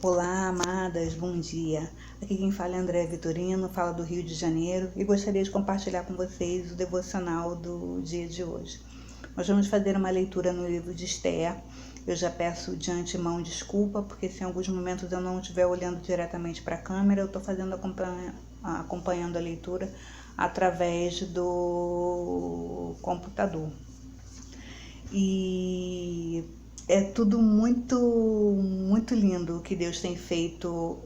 Olá, amadas, bom dia. Aqui quem fala é André Vitorino, fala do Rio de Janeiro e gostaria de compartilhar com vocês o devocional do dia de hoje. Nós vamos fazer uma leitura no livro de Esther. Eu já peço de antemão desculpa, porque se em alguns momentos eu não estiver olhando diretamente para a câmera, eu estou acompanhando a leitura através do computador. E é tudo muito lindo o que Deus tem feito,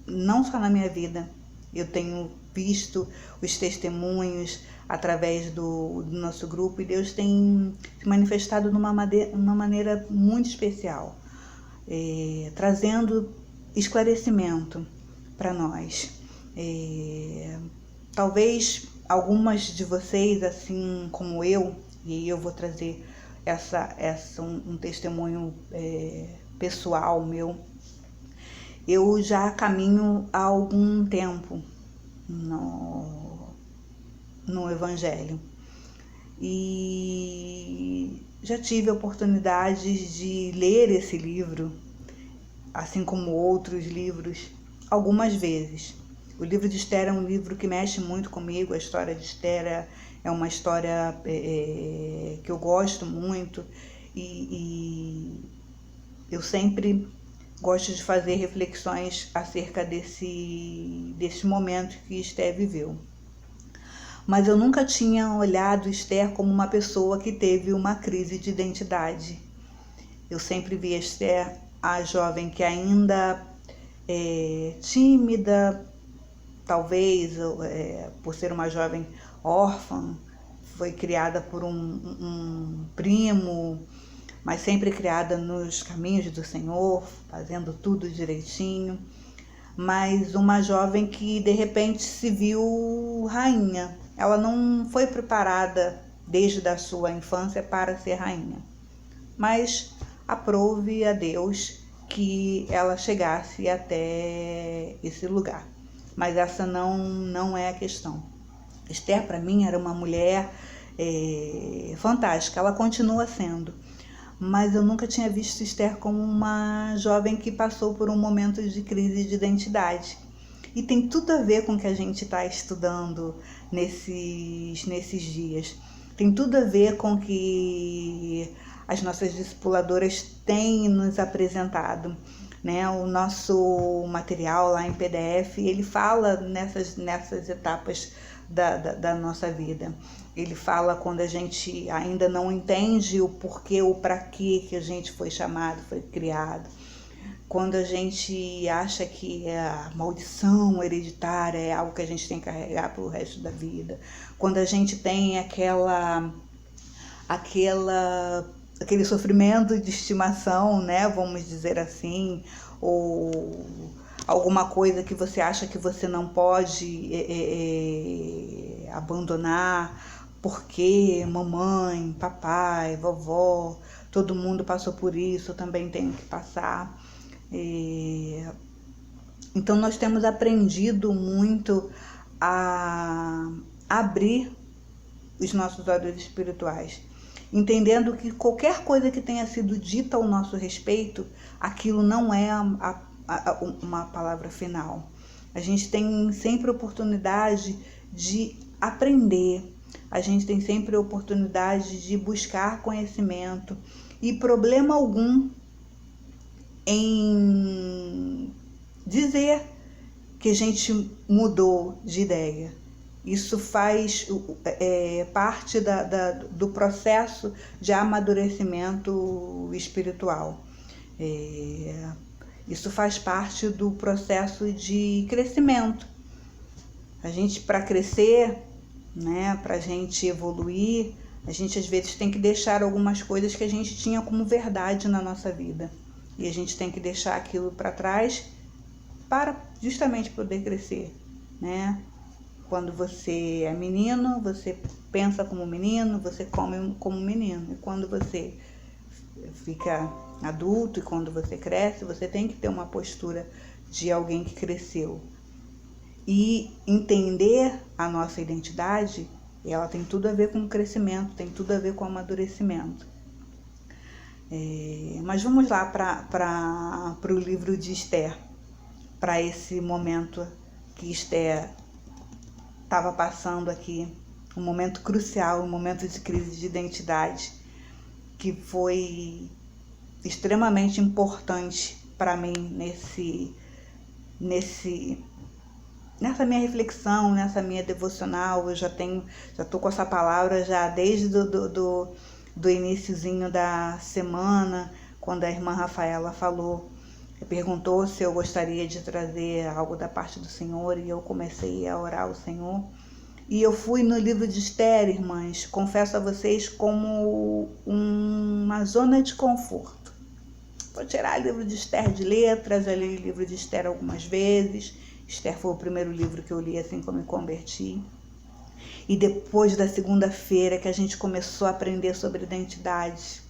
não só na minha vida. Eu tenho visto os testemunhos através do nosso grupo e Deus tem se manifestado de uma maneira muito especial, trazendo esclarecimento para nós. Talvez algumas de vocês, assim como eu, e eu vou trazer um testemunho pessoal meu. Eu já caminho há algum tempo no Evangelho e já tive oportunidades de ler esse livro, assim como outros livros, algumas vezes. O livro de Esther é um livro que mexe muito comigo. A história de Esther é uma história que eu gosto muito e eu sempre gosto de fazer reflexões acerca desse momento que Esther viveu. Mas eu nunca tinha olhado Esther como uma pessoa que teve uma crise de identidade. Eu sempre vi Esther, a jovem que ainda tímida, talvez por ser uma jovem órfã, foi criada por um primo, mas sempre criada nos caminhos do Senhor, fazendo tudo direitinho. Mas uma jovem que de repente se viu rainha. Ela não foi preparada desde a sua infância para ser rainha, mas aprove a Deus que ela chegasse até esse lugar. Mas essa não é a questão. Esther, para mim, era uma mulher fantástica, ela continua sendo. Mas eu nunca tinha visto Esther como uma jovem que passou por um momento de crise de identidade. E tem tudo a ver com o que a gente está estudando nesses dias. Tem tudo a ver com o que as nossas discipuladoras têm nos apresentado. Né? O nosso material lá em PDF, ele fala nessas etapas da nossa vida. Ele fala quando a gente ainda não entende o porquê ou para que a gente foi chamado, foi criado. Quando a gente acha que a maldição hereditária é algo que a gente tem que carregar pelo resto da vida. Quando a gente tem aquele sofrimento de estimação, né, vamos dizer assim, ou alguma coisa que você acha que você não pode abandonar, porque mamãe, papai, vovó, todo mundo passou por isso, eu também tenho que passar. Então nós temos aprendido muito a abrir os nossos olhos espirituais, entendendo que qualquer coisa que tenha sido dita ao nosso respeito, aquilo não é uma palavra final. A gente tem sempre oportunidade de aprender, a gente tem sempre oportunidade de buscar conhecimento e problema algum em dizer que a gente mudou de ideia. Isso faz parte do processo de amadurecimento espiritual. Isso faz parte do processo de crescimento. A gente, para crescer, né, para a gente evoluir, a gente às vezes tem que deixar algumas coisas que a gente tinha como verdade na nossa vida. E a gente tem que deixar aquilo para trás para justamente poder crescer, né? Quando você é menino, você pensa como menino, você come como menino. E quando você fica adulto e quando você cresce, você tem que ter uma postura de alguém que cresceu. E entender a nossa identidade, ela tem tudo a ver com o crescimento, tem tudo a ver com o amadurecimento. Mas vamos lá para o livro de Esther, para esse momento que Esther estava passando aqui, um momento crucial, um momento de crise de identidade, que foi extremamente importante para mim nessa minha reflexão, nessa minha devocional. Eu já tô com essa palavra já desde do iniciozinho da semana, quando a irmã Rafaela perguntou se eu gostaria de trazer algo da parte do Senhor, e eu comecei a orar ao Senhor. E eu fui no livro de Esther, irmãs, confesso a vocês, como uma zona de conforto. Vou tirar o livro de Esther de letras, eu li o livro de Esther algumas vezes. Esther foi o primeiro livro que eu li assim que eu me converti. E depois da segunda-feira que a gente começou a aprender sobre identidade,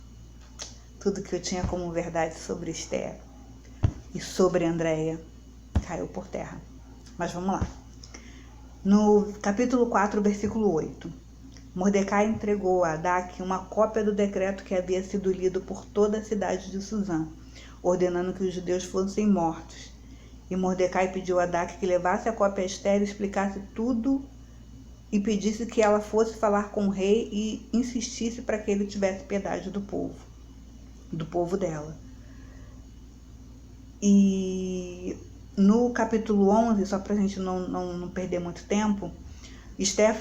tudo que eu tinha como verdade sobre Esther e sobre Andréia caiu por terra. Mas vamos lá. No capítulo 4, versículo 8. Mordecai entregou a Hadaque uma cópia do decreto que havia sido lido por toda a cidade de Susã, ordenando que os judeus fossem mortos. E Mordecai pediu a Hadaque que levasse a cópia a Esther e explicasse tudo, e pedisse que ela fosse falar com o rei e insistisse para que ele tivesse piedade do povo dela. E no capítulo 11, só para a gente não perder muito tempo, Esther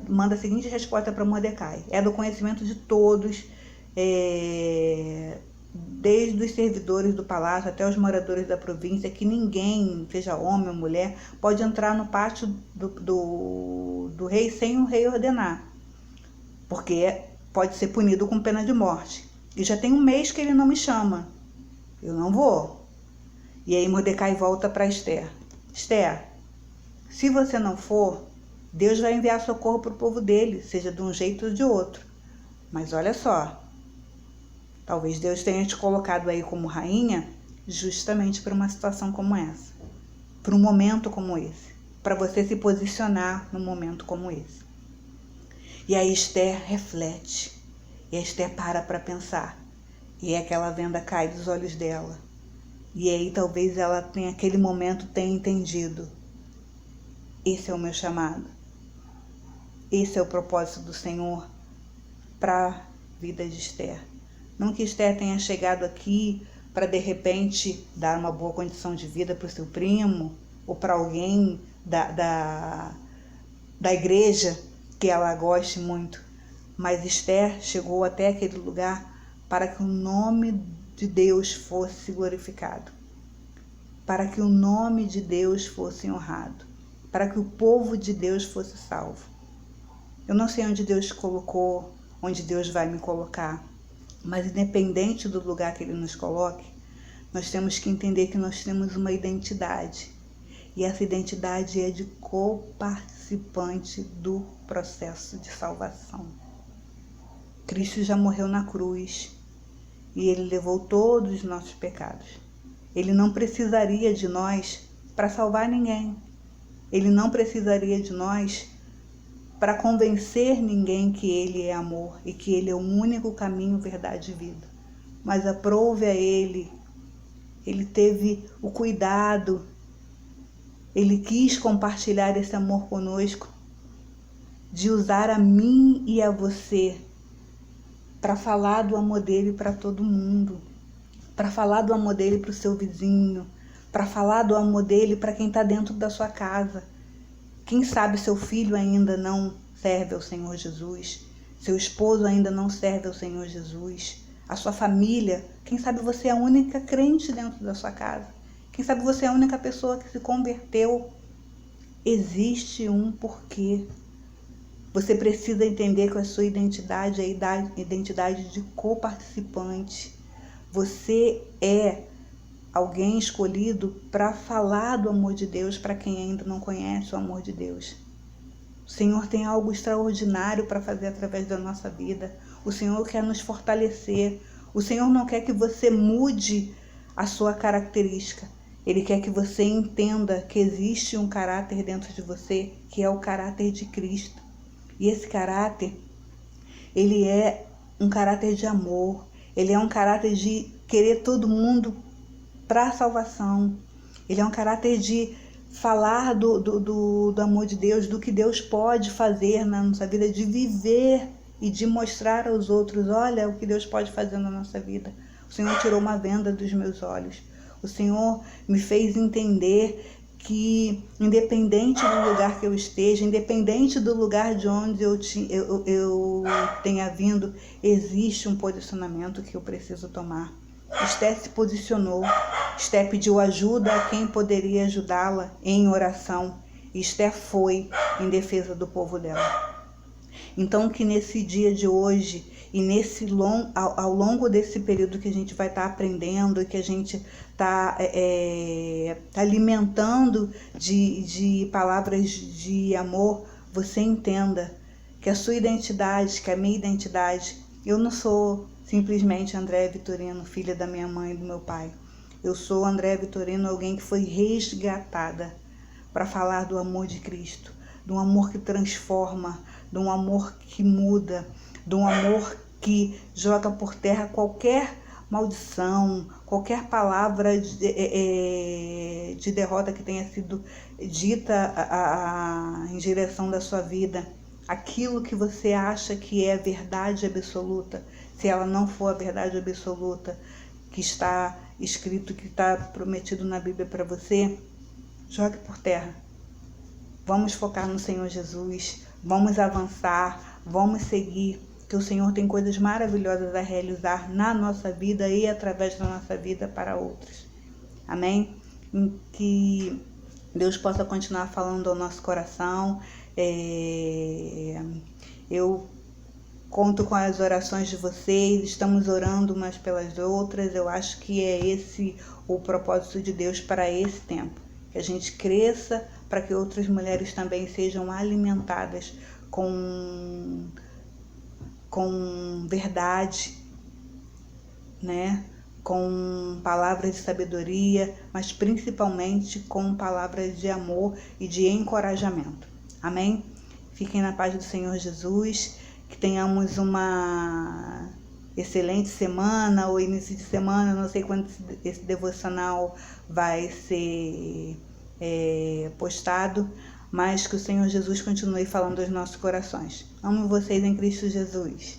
manda a seguinte resposta para Mordecai: é do conhecimento de todos, desde os servidores do palácio até os moradores da província, que ninguém, seja homem ou mulher, pode entrar no pátio do rei sem o rei ordenar, porque pode ser punido com pena de morte. E já tem um mês que ele não me chama, eu não vou. E aí Mordecai volta para Esther: Esther, se você não for, Deus vai enviar socorro para o povo dele, seja de um jeito ou de outro. Mas olha só, talvez Deus tenha te colocado aí como rainha justamente para uma situação como essa, para um momento como esse, para você se posicionar num momento como esse. E aí Esther reflete, e a Esther para pensar, e aquela venda cai dos olhos dela. E aí talvez ela tenha, aquele momento, tenha entendido: esse é o meu chamado, esse é o propósito do Senhor para a vida de Esther. Não que Esther tenha chegado aqui para de repente dar uma boa condição de vida para o seu primo ou para alguém da igreja que ela goste muito, mas Esther chegou até aquele lugar para que o nome de Deus fosse glorificado, para que o nome de Deus fosse honrado, para que o povo de Deus fosse salvo. Eu não sei onde Deus colocou, onde Deus vai me colocar, mas independente do lugar que Ele nos coloque, nós temos que entender que nós temos uma identidade, e essa identidade é de coparticipante do processo de salvação. Cristo já morreu na cruz e Ele levou todos os nossos pecados. Ele não precisaria de nós para salvar ninguém. Ele não precisaria de nós para convencer ninguém que Ele é amor e que Ele é o único caminho, verdade e vida. Mas aprove a Ele, Ele teve o cuidado, Ele quis compartilhar esse amor conosco, de usar a mim e a você para falar do amor dele para todo mundo, para falar do amor dele para o seu vizinho, para falar do amor dele para quem está dentro da sua casa. Quem sabe seu filho ainda não serve ao Senhor Jesus, seu esposo ainda não serve ao Senhor Jesus, a sua família, quem sabe você é a única crente dentro da sua casa, quem sabe você é a única pessoa que se converteu. Existe um porquê. Você precisa entender que a sua identidade é a identidade de coparticipante. Você é alguém escolhido para falar do amor de Deus para quem ainda não conhece o amor de Deus. O Senhor tem algo extraordinário para fazer através da nossa vida. O Senhor quer nos fortalecer. O Senhor não quer que você mude a sua característica. Ele quer que você entenda que existe um caráter dentro de você, que é o caráter de Cristo. E esse caráter, ele é um caráter de amor, Ele é um caráter de querer todo mundo para a salvação. Ele é um caráter de falar do amor de Deus, do que Deus pode fazer na nossa vida, de viver e de mostrar aos outros, olha o que Deus pode fazer na nossa vida. O Senhor tirou uma venda dos meus olhos. O Senhor me fez entender que, independente do lugar que eu esteja, independente do lugar de onde eu tenha vindo, existe um posicionamento que eu preciso tomar. Esté se posicionou, Esté pediu ajuda a quem poderia ajudá-la em oração. Esté foi em defesa do povo dela. Então, que nesse dia de hoje e ao longo desse período que a gente vai estar aprendendo, que a gente está alimentando de palavras de amor, você entenda que a sua identidade, que a minha identidade, eu não sou simplesmente Andréa Vitorino, filha da minha mãe e do meu pai. Eu sou Andréa Vitorino, alguém que foi resgatada para falar do amor de Cristo, de um amor que transforma, de um amor que muda, de um amor que joga por terra qualquer maldição, qualquer palavra de derrota que tenha sido dita em direção da sua vida. Aquilo que você acha que é verdade absoluta, se ela não for a verdade absoluta que está escrito, que está prometido na Bíblia para você, jogue por terra. Vamos focar no Senhor Jesus, vamos avançar, vamos seguir, que o Senhor tem coisas maravilhosas a realizar na nossa vida e através da nossa vida para outros. Amém? Que Deus possa continuar falando ao nosso coração. Eu conto com as orações de vocês, estamos orando umas pelas outras. Eu acho que é esse o propósito de Deus para esse tempo. Que a gente cresça para que outras mulheres também sejam alimentadas com verdade, né? Com palavras de sabedoria, mas principalmente com palavras de amor e de encorajamento. Amém? Fiquem na paz do Senhor Jesus, que tenhamos uma excelente semana ou início de semana, não sei quando esse devocional vai ser postado, mas que o Senhor Jesus continue falando aos nossos corações. Amo vocês em Cristo Jesus.